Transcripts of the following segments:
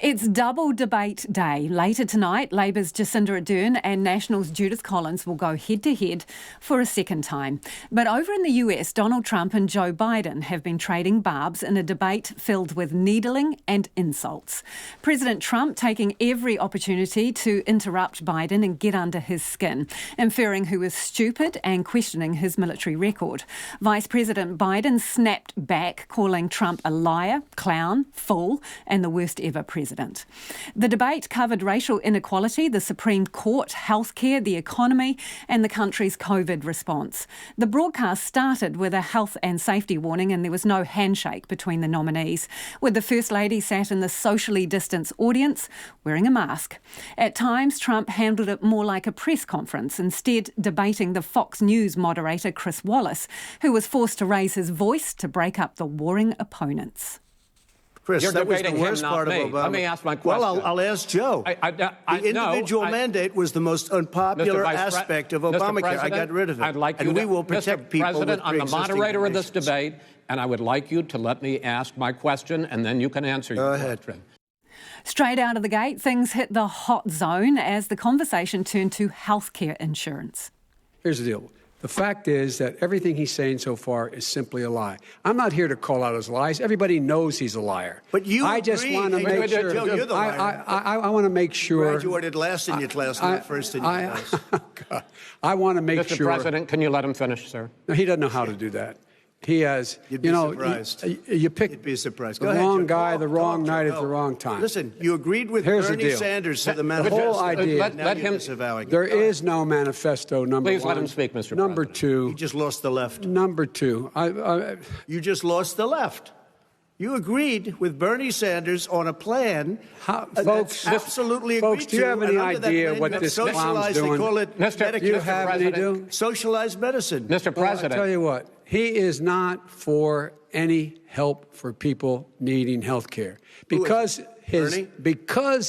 It's double debate day. Later tonight, Labor's Jacinda Ardern and National's Judith Collins will go head-to-head for a second time. But over in the US, Donald Trump and Joe Biden have been trading barbs in a debate filled with needling and insults. President Trump taking every opportunity to interrupt Biden and get under his skin, inferring who is stupid and questioning his military record. Vice President Biden snapped back, calling Trump a liar, clown, fool, and the worst ever president. The debate covered racial inequality, the Supreme Court, healthcare, the economy, and the country's COVID response. The broadcast started with a health and safety warning, and there was no handshake between the nominees, with the First Lady sat in the socially distanced audience wearing a mask. At times, Trump handled it more like a press conference, instead debating the Fox News moderator Chris Wallace, who was forced to raise his voice to break up the warring opponents. Chris, You're that was the debating worst him, part of not me. Obama. Let me ask my question. Well, I'll ask Joe. The individual mandate was the most unpopular aspect of Obamacare. I got rid of it. I'd like and you we to, will protect Mr. people President, with I'm the moderator of this conditions. debate, and I would like you to let me ask my question, and then you can answer your question. Straight out of the gate, things hit the hot zone as the conversation turned to healthcare insurance. Here's the deal. The fact is that everything he's saying so far is simply a lie. I'm not here to call out his lies. Everybody knows he's a liar. But you I just want to make sure. Joe, you're the liar. I want to make sure. Graduated last in your class, not first in your class. I want to make sure. Mr. President, can you let him finish, sir? No, he doesn't know how to do that. He has, You'd be surprised. You pick You'd be surprised. the wrong guy, the wrong night at the wrong time. Listen, you agreed with Here's the Bernie deal. Sanders to the The manifesto. whole idea. Let him. There is no manifesto, number Please one. let him speak, Mr. Number President. two. You just lost the left. Number two. You just lost the left. You agreed with Bernie Sanders on a plan Folks, that's absolutely agreed folks, do you have to, any and under that idea plan, what that's this clown's socialized, doing? They call it Mr. Do you have any do? socialized medicine. Mr. Well, President. I tell you what, he is not for any help for people needing health care because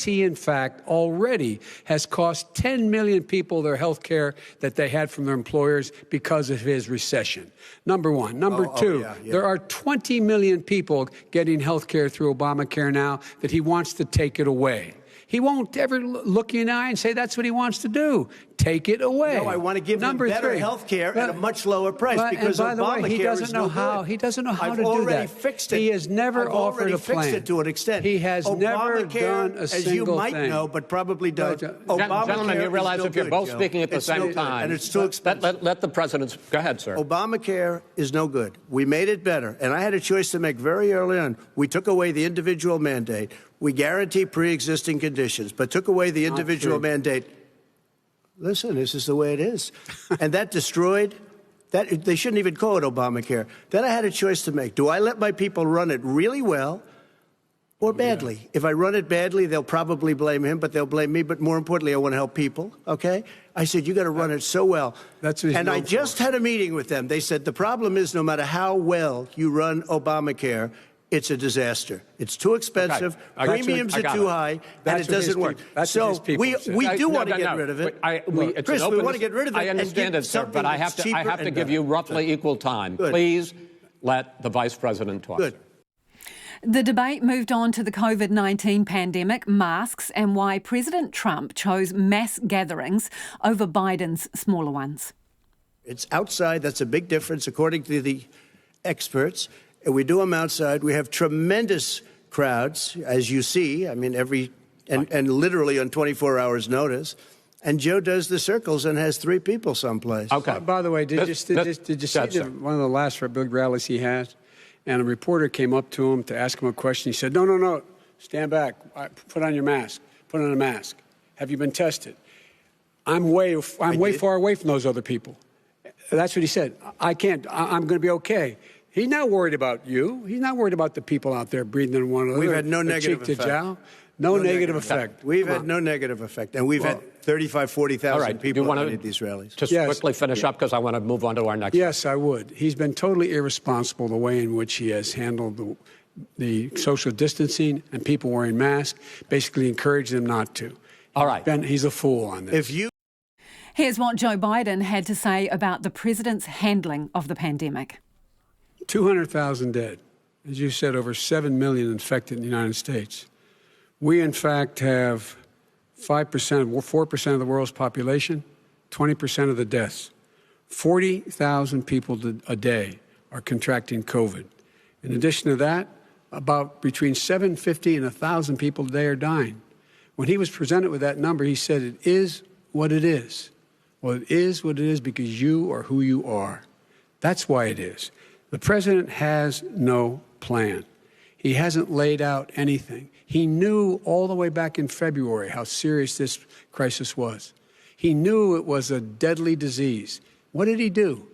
he, in fact, already has cost 10 million people their health care that they had from their employers because of his recession. Number one. Number two, there are 20 million people getting health care through Obamacare now that he wants to take it away. He won't ever look you in the eye and say that's what he wants to do. Take it away. No, I want to give them better health care at a much lower price because and by the way, he Obamacare doesn't is know no how. good. He doesn't know how I've to do already that. fixed it. He has never I've offered already a plan. fixed it to an extent. He has never Obamacare, done a as you single might thing. know, but probably don't. Gentlemen, you realize if you're both speaking at the same time, and it's too expensive. Let the president. Go ahead, sir. Obamacare is no good. We made it better, and I had a choice to make very early on. We took away the individual mandate. We guarantee pre-existing conditions, but took away the individual mandate. Listen, this is the way it is. And that destroyed, they shouldn't even call it Obamacare. Then I had a choice to make. Do I let my people run it really well or badly? Yeah. If I run it badly, they'll probably blame him, but they'll blame me. But more importantly, I want to help people, okay? I said, you got to run it so well. That's what and I just had a meeting with them. They said, the problem is no matter how well you run Obamacare, it's a disaster. It's too expensive. Okay. Premiums are too high, and it doesn't work. So we do want to get rid of it. Chris, we want to get rid of it. I understand it, sir, but I have to give you roughly equal time. Good. Please let the Vice President talk. Good. The debate moved on to the COVID-19 pandemic, masks, and why President Trump chose mass gatherings over Biden's smaller ones. It's outside. That's a big difference, according to the experts. And we do them outside. We have tremendous crowds, as you see. I mean, and literally on 24 hours notice. And Joe does the circles and has 3 people someplace. Okay. By the way, did you see one of the last big rallies he has? And a reporter came up to him to ask him a question. He said, no, stand back. Put on your mask. Put on a mask. Have you been tested? I'm way far away from those other people. That's what he said. I can't. I'm going to be okay. He's not worried about you. He's not worried about the people out there breathing in one another. We've had no negative effect. No negative effect. We've had no negative effect. And we've had 35,000, 40,000 people at these rallies. Just quickly finish up because I want to move on to our next. Yes, I would. He's been totally irresponsible the way in which he has handled the social distancing and people wearing masks, basically encouraged them not to. All right. He's a fool on this. Here's what Joe Biden had to say about the president's handling of the pandemic. 200,000 dead. As you said, over 7 million infected in the United States. We, in fact, have 4% of the world's population, 20% of the deaths. 40,000 people a day are contracting COVID. In addition to that, about between 750 and 1,000 people a day are dying. When he was presented with that number, he said, it is what it is. Well, it is what it is because you are who you are. That's why it is. The president has no plan. He hasn't laid out anything. He knew all the way back in February how serious this crisis was. He knew it was a deadly disease. What did he do?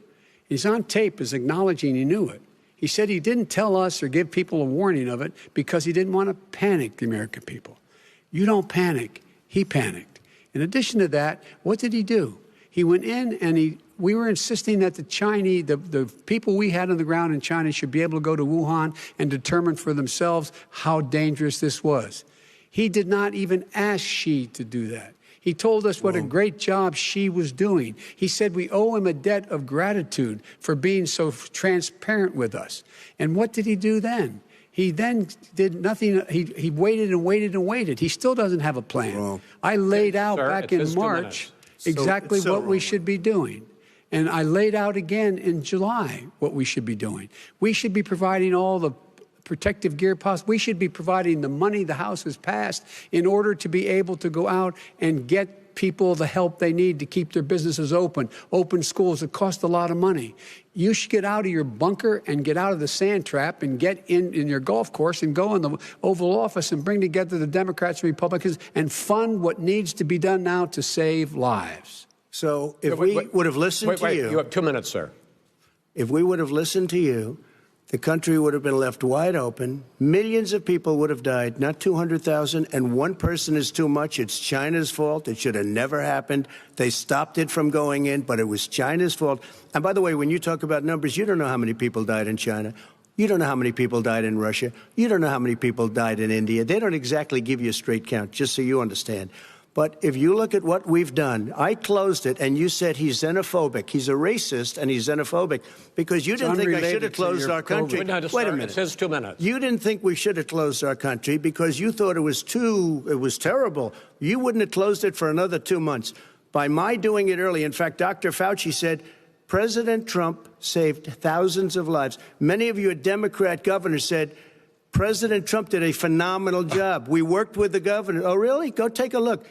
He's on tape as acknowledging he knew it. He said he didn't tell us or give people a warning of it because he didn't want to panic the American people. You don't panic. He panicked. In addition to that, what did he do? He went in and we were insisting that the people we had on the ground in China should be able to go to Wuhan and determine for themselves how dangerous this was. He did not even ask Xi to do that. He told us what a great job Xi was doing. He said we owe him a debt of gratitude for being so transparent with us. And what did he do then? He then did nothing. He waited and waited and waited. He still doesn't have a plan. Wrong. I laid out Sir, back in March exactly what we should be doing. And I laid out again in July what we should be doing. We should be providing all the protective gear possible. We should be providing the money the House has passed in order to be able to go out and get people the help they need to keep their businesses open schools. It costs a lot of money. You should get out of your bunker and get out of the sand trap and get in your golf course and go in the Oval Office and bring together the Democrats and Republicans and fund what needs to be done now to save lives. So if we would have listened to you. You have 2 minutes, sir. If we would have listened to you, the country would have been left wide open. Millions of people would have died, not 200,000. And one person is too much. It's China's fault. It should have never happened. They stopped it from going in, but it was China's fault. And by the way, when you talk about numbers, you don't know how many people died in China. You don't know how many people died in Russia. You don't know how many people died in India. They don't exactly give you a straight count, just so you understand. But if you look at what we've done, I closed it, and you said he's xenophobic. He's a racist, and he's xenophobic because you didn't think I should have closed our country. Wait a minute. It says 2 minutes. You didn't think we should have closed our country because you thought it was terrible. You wouldn't have closed it for another 2 months. By my doing it early, in fact, Dr. Fauci said, President Trump saved thousands of lives. Many of you Democrat governors said, President Trump did a phenomenal job. We worked with the governor. Oh, really? Go take a look.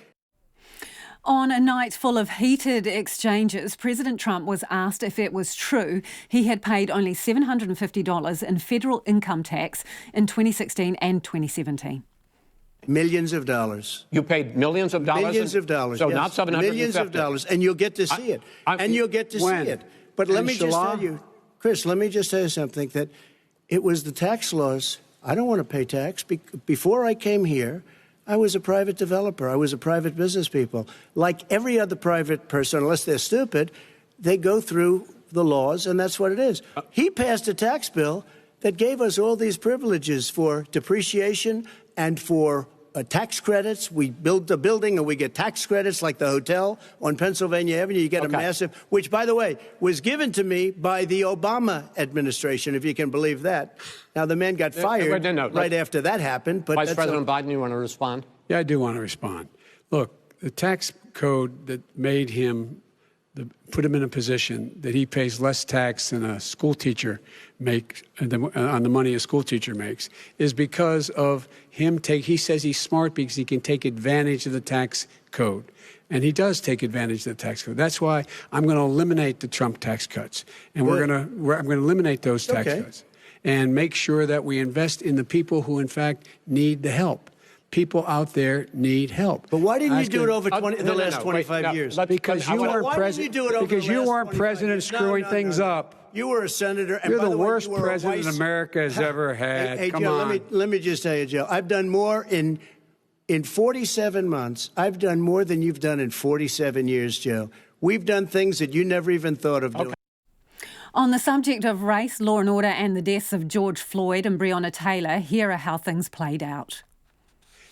On a night full of heated exchanges, President Trump was asked if it was true he had paid only $750 in federal income tax in 2016 and 2017. Millions of dollars. You paid millions of dollars? Millions of dollars. So yes. not 750. Millions of dollars. And you'll get to see it. And you'll get to see it. But let me just tell you, Chris, let me just tell you something, that it was the tax laws. I don't want to pay tax. Before I came here, I was a private developer. I was a private business people. Like every other private person, unless they're stupid, they go through the laws, and that's what it is. He passed a tax bill that gave us all these privileges for depreciation and for tax credits. We build a building and we get tax credits like the hotel on Pennsylvania Avenue. You get a massive, which, by the way, was given to me by the Obama administration, if you can believe that. Now, the man got fired right after that happened. But Vice President Biden, you want to respond? Yeah, I do want to respond. Look, the tax code that made him, put him in a position that he pays less tax than a school teacher makes on the money a school teacher makes is because of him he says he's smart because he can take advantage of the tax code. And he does take advantage of the tax code. That's why I'm going to eliminate the Trump tax cuts. And I'm going to eliminate those tax cuts and make sure that we invest in the people who, in fact, need the help. People out there need help. But why didn't you do it over the last 25 years? Because you weren't president. Because you weren't president screwing things up. You were a senator. And You're by the way, worst president America has ever had. Hey, Come Joe, on. let me just tell you, Joe. I've done more in 47 months. I've done more than you've done in 47 years, Joe. We've done things that you never even thought of doing. On the subject of race, law and order and the deaths of George Floyd and Breonna Taylor, here are how things played out.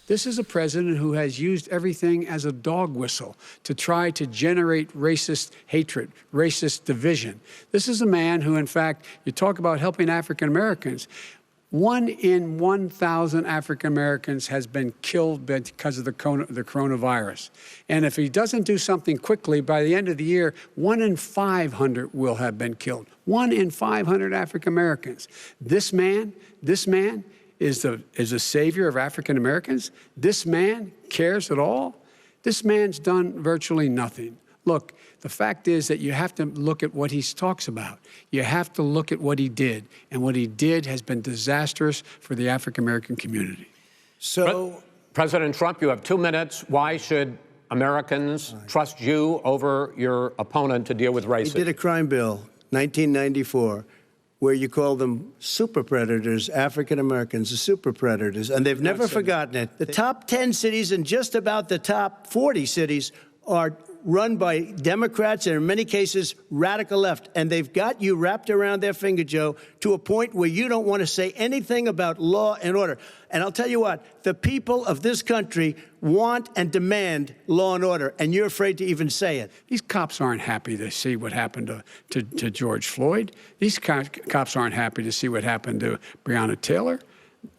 This is a president who has used everything as a dog whistle to try to generate racist hatred, racist division. This is a man who, in fact, you talk about helping African Americans. 1 in 1,000 African Americans has been killed because of the coronavirus. And if he doesn't do something quickly, by the end of the year, 1 in 500 will have been killed. 1 in 500 African Americans. This man is a savior of African Americans. This man cares at all. This man's done virtually nothing. Look, the fact is that you have to look at what he talks about. You have to look at what he did. And what he did has been disastrous for the African-American community. So, President Trump, you have 2 minutes. Why should Americans trust you over your opponent to deal with racism? he did a crime bill, 1994, where you call them super predators, African Americans, the super predators, and they've never forgotten it. The top 10 cities and just about the top 40 cities are run by Democrats and in many cases radical left. And they've got you wrapped around their finger, Joe, to a point where you don't want to say anything about law and order. And I'll tell you what, the people of this country want and demand law and order, and you're afraid to even say it. These cops aren't happy to see what happened to George Floyd. These cops aren't happy to see what happened to Breonna Taylor.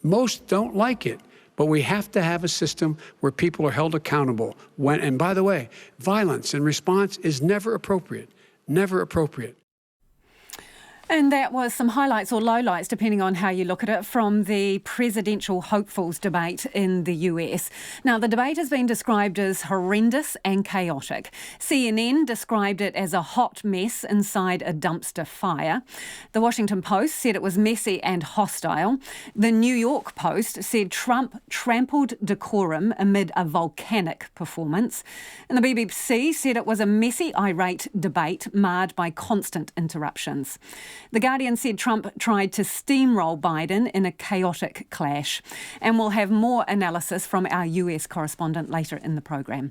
Most don't like it. But we have to have a system where people are held accountable. And by the way, violence in response is never appropriate. Never appropriate. And that was some highlights or lowlights, depending on how you look at it, from the presidential hopefuls debate in the US. Now, the debate has been described as horrendous and chaotic. CNN described it as a hot mess inside a dumpster fire. The Washington Post said it was messy and hostile. The New York Post said Trump trampled decorum amid a volcanic performance. And the BBC said it was a messy, irate debate marred by constant interruptions. The Guardian said Trump tried to steamroll Biden in a chaotic clash. And we'll have more analysis from our US correspondent later in the program.